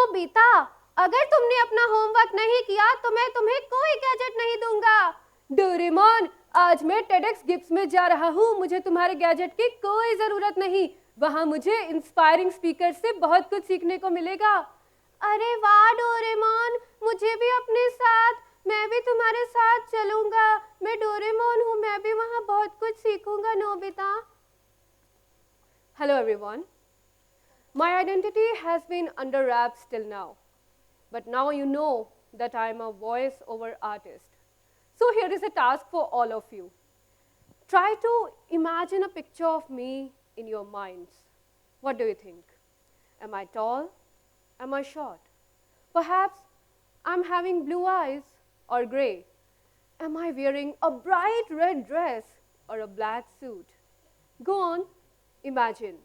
Nobita, अगर तुमने अपना होमवर्क नहीं किया तो मैं तुम्हें कोई गैजेट नहीं दूंगा। डोरेमोन, आज मैं TEDxGIBS में जा रहा हूँ, मुझे तुम्हारे गैजेट की कोई जरूरत नहीं। वहाँ मुझे इंस्पायरिंग स्पीकर से बहुत कुछ सीखने को मिलेगा। अरे वाह डोरेमोन, मुझे भी अपने साथ, मैं भी तुम्हारे साथ चलूंगा। मैं डोरेमोन हूँ, मैं भी वहाँ बहुत कुछ सीखूंगा Nobita. Hello everyone. My identity has been under wraps till now, but now you know that I am a voice-over artist. So here is a task for all of you. Try to imagine a picture of me in your minds. What do you think? Am I tall? Am I short? Perhaps I'm having blue eyes or gray. Am I wearing a bright red dress or a black suit? Go on, imagine.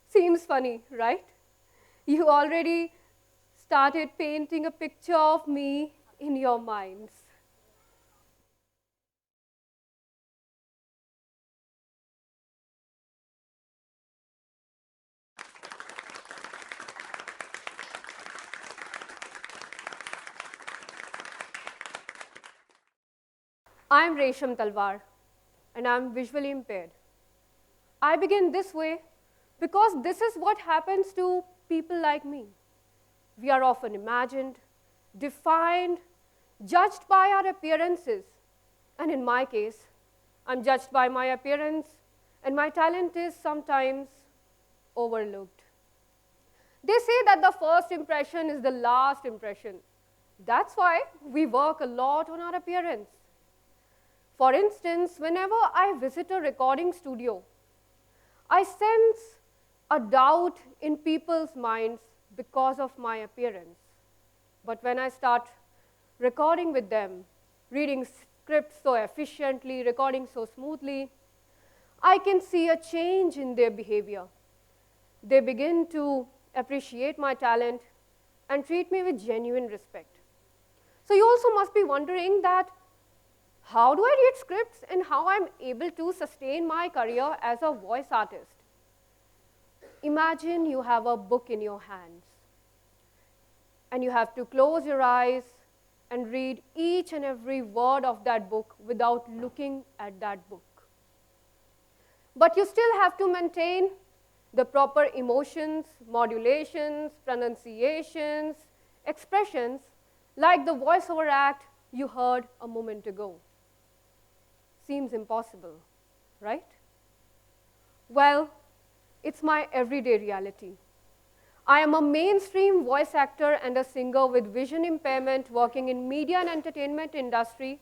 Seems funny, right? You already started painting a picture of me in your minds. I am Resham Talwar, and I am visually impaired. I begin this way because this is what happens to people like me. We are often imagined, defined, judged by our appearances. And in my case, I'm judged by my appearance, and my talent is sometimes overlooked. They say that the first impression is the last impression. That's why we work a lot on our appearance. For instance, whenever I visit a recording studio, I sense a doubt in people's minds because of my appearance. But when I start recording with them, reading scripts so efficiently, recording so smoothly, I can see a change in their behavior. They begin to appreciate my talent and treat me with genuine respect. So you also must be wondering that how do I read scripts and how I'm able to sustain my career as a voice artist? Imagine you have a book in your hands and you have to close your eyes and read each and every word of that book without looking at that book. But you still have to maintain the proper emotions, modulations, pronunciations, expressions like the voiceover act you heard a moment ago. Seems impossible, right? Well, it's my everyday reality. I am a mainstream voice actor and a singer with vision impairment working in media and entertainment industry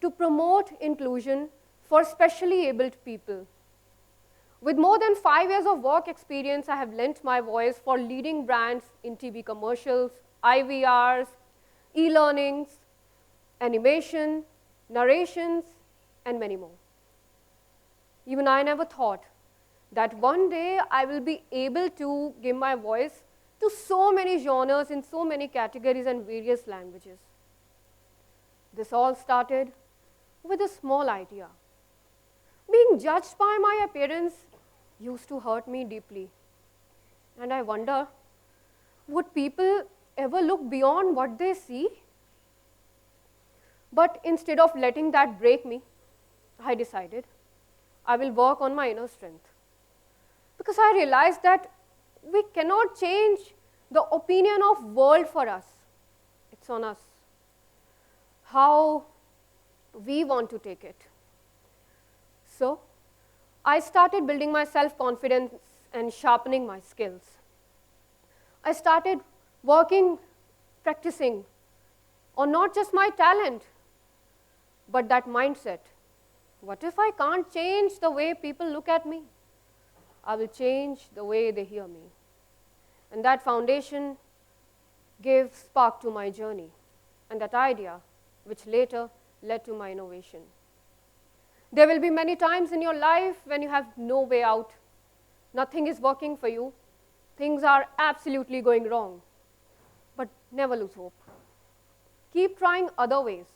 to promote inclusion for specially abled people. With more than 5 years of work experience, I have lent my voice for leading brands in TV commercials, IVRs, e-learnings, animation, narrations, and many more. Even I never thought that one day I will be able to give my voice to so many genres in so many categories and various languages. This all started with a small idea. Being judged by my appearance used to hurt me deeply. And I wonder, would people ever look beyond what they see? But instead of letting that break me, I decided I will work on my inner strength. Because I realized that we cannot change the opinion of world for us. It's on us. How we want to take it. So, I started building my self-confidence and sharpening my skills. I started working, practicing on not just my talent, but that mindset. What if I can't change the way people look at me? I will change the way they hear me. And that foundation gave spark to my journey, and that idea, which later led to my innovation. There will be many times in your life when you have no way out. Nothing is working for you. Things are absolutely going wrong. But never lose hope. Keep trying other ways.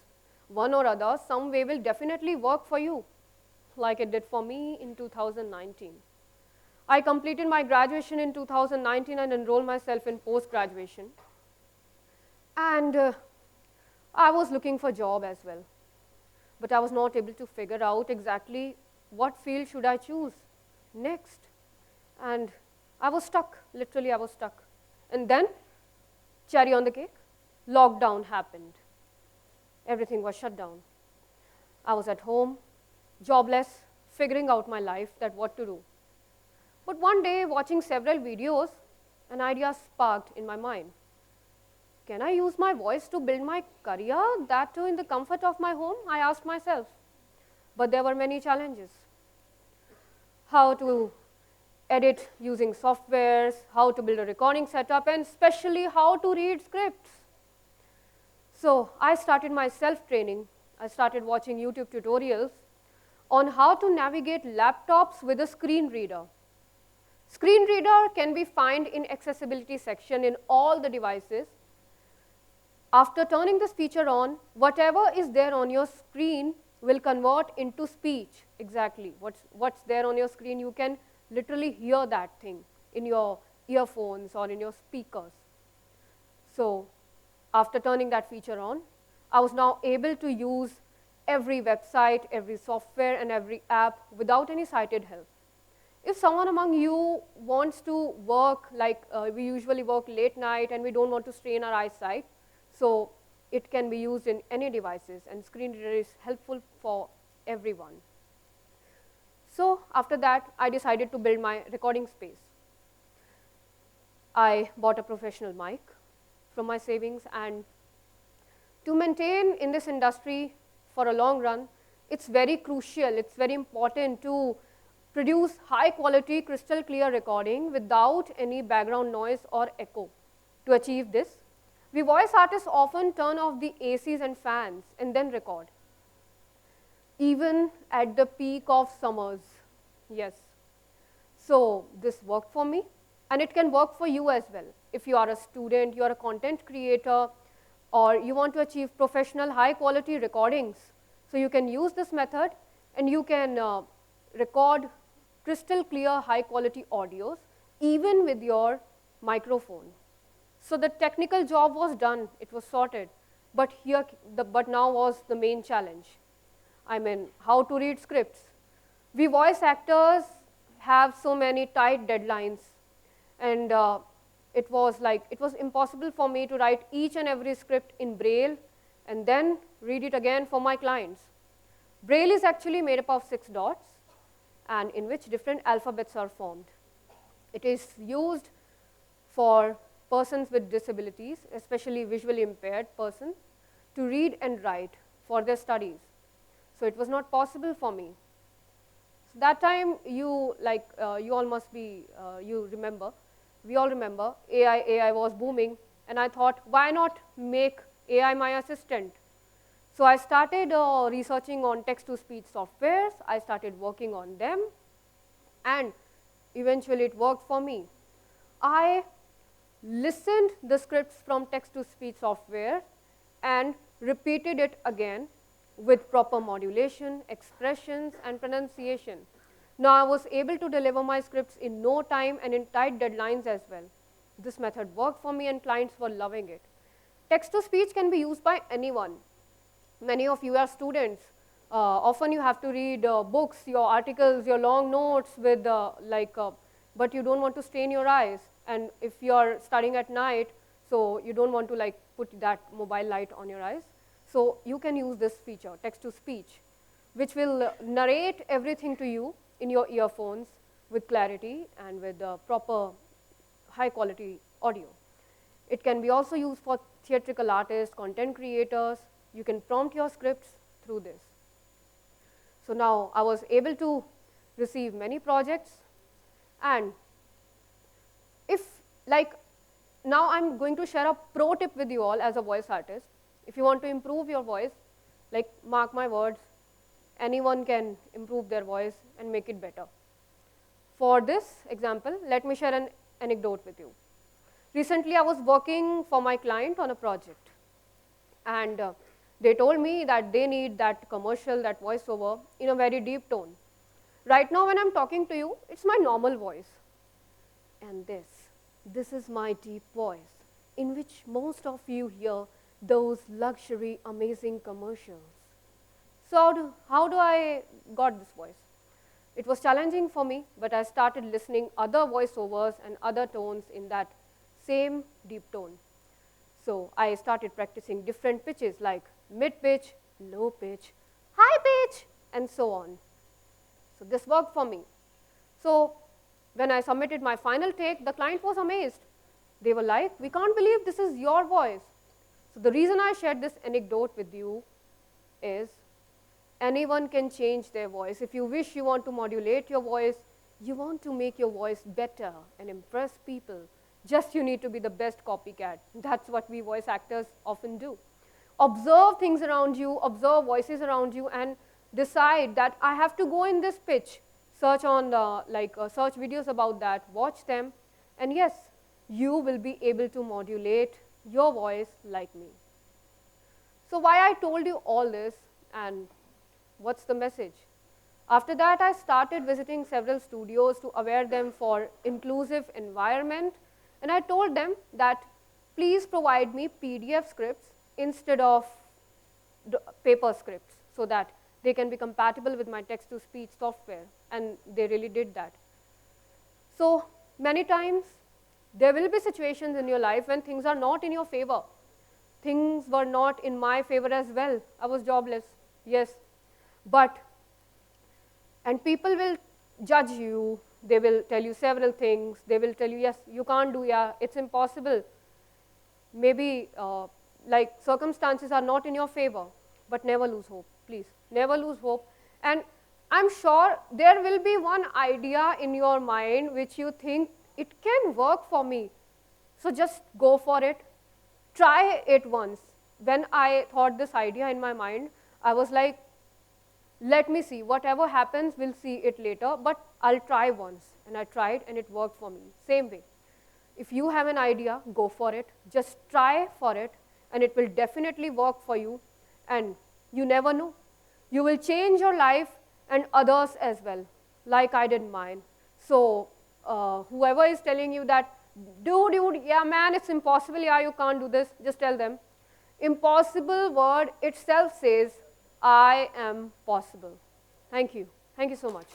One or other, some way will definitely work for you, like it did for me in 2019. I completed my graduation in 2019 and enrolled myself in post-graduation. And I was looking for a job as well. But I was not able to figure out exactly what field should I choose next. And I was stuck, literally I was stuck. And then, cherry on the cake, lockdown happened. Everything was shut down. I was at home, jobless, figuring out my life, that what to do. But one day, watching several videos, an idea sparked in my mind. Can I use my voice to build my career, that too in the comfort of my home? I asked myself. But there were many challenges. How to edit using softwares, how to build a recording setup, and especially how to read scripts. So I started my self-training. I started watching YouTube tutorials on how to navigate laptops with a screen reader. Screen reader can be found in accessibility section in all the devices. After turning this feature on, whatever is there on your screen will convert into speech. Exactly. What's there on your screen, you can literally hear that thing in your earphones or in your speakers. So after turning that feature on, I was now able to use every website, every software, and every app without any sighted help. If someone among you wants to work, like we usually work late night and we don't want to strain our eyesight, so it can be used in any devices, and screen reader is helpful for everyone. So after that, I decided to build my recording space. I bought a professional mic from my savings, and to maintain in this industry for a long run, it's very crucial, it's very important to produce high quality crystal clear recording without any background noise or echo. To achieve this, we voice artists often turn off the ACs and fans and then record, even at the peak of summers. Yes. So this worked for me, and it can work for you as well. If you are a student, you are a content creator, or you want to achieve professional high quality recordings, so you can use this method and you can record crystal clear high quality audios even with your microphone. So the technical job was done, it was sorted, but now was the main challenge. I mean, how to read scripts. We voice actors have so many tight deadlines, and it was impossible for me to write each and every script in Braille and then read it again for my clients. Braille is actually made up of 6 dots, and in which different alphabets are formed. It is used for persons with disabilities, especially visually impaired persons, to read and write for their studies. So it was not possible for me. So that time, you all must be, we all remember, AI was booming, and I thought, why not make AI my assistant? So I started researching on text-to-speech softwares. I started working on them, and eventually it worked for me. I listened the scripts from text-to-speech software and repeated it again with proper modulation, expressions, and pronunciation. Now I was able to deliver my scripts in no time and in tight deadlines as well. This method worked for me and clients were loving it. Text-to-speech can be used by anyone. Many of you are students. Often you have to read books, your articles, your long notes with but you don't want to strain your eyes. And if you're studying at night, so you don't want to put that mobile light on your eyes. So you can use this feature, text-to-speech, which will narrate everything to you in your earphones with clarity and with proper high quality audio. It can be also used for theatrical artists, content creators. You can prompt your scripts through this. So now I was able to receive many projects, and now I'm going to share a pro tip with you all as a voice artist. If you want to improve your voice, mark my words, anyone can improve their voice and make it better. For this example, let me share an anecdote with you. Recently, I was working for my client on a project, and they told me that they need that commercial, that voiceover in a very deep tone. Right now when I'm talking to you, it's my normal voice. And this is my deep voice, in which most of you hear those luxury, amazing commercials. So how do I got this voice? It was challenging for me, but I started listening other voiceovers and other tones in that same deep tone. So I started practicing different pitches like mid pitch, low pitch, high pitch, and so on. So this worked for me. So when I submitted my final take, the client was amazed. They were like, we can't believe this is your voice. So the reason I shared this anecdote with you is anyone can change their voice. If you wish you want to modulate your voice, you want to make your voice better and impress people, just you need to be the best copycat. That's what we voice actors often do. Observe things around you, observe voices around you, and decide that I have to go in this pitch. Search on search videos about that, watch them, and yes, you will be able to modulate your voice like me. So why I told you all this, and what's the message? After that, I started visiting several studios to aware them for inclusive environment, and I told them that please provide me PDF scripts instead of paper scripts so that they can be compatible with my text-to-speech software, and they really did that. So many times, there will be situations in your life when things are not in your favor. Things were not in my favor as well. I was jobless, yes. And people will judge you, they will tell you several things, they will tell you, yes, you can't do, yeah, it's impossible. Maybe circumstances are not in your favor, but never lose hope, please, never lose hope. And I'm sure there will be one idea in your mind which you think it can work for me. So just go for it, try it once. When I thought this idea in my mind, I was like, let me see, whatever happens, we'll see it later, but I'll try once. And I tried and it worked for me, same way. If you have an idea, go for it, just try for it, and it will definitely work for you, and you never know. You will change your life and others as well, like I did mine. So whoever is telling you that, dude, yeah man, it's impossible, yeah, you can't do this, just tell them, impossible word itself says, I am possible. Thank you so much.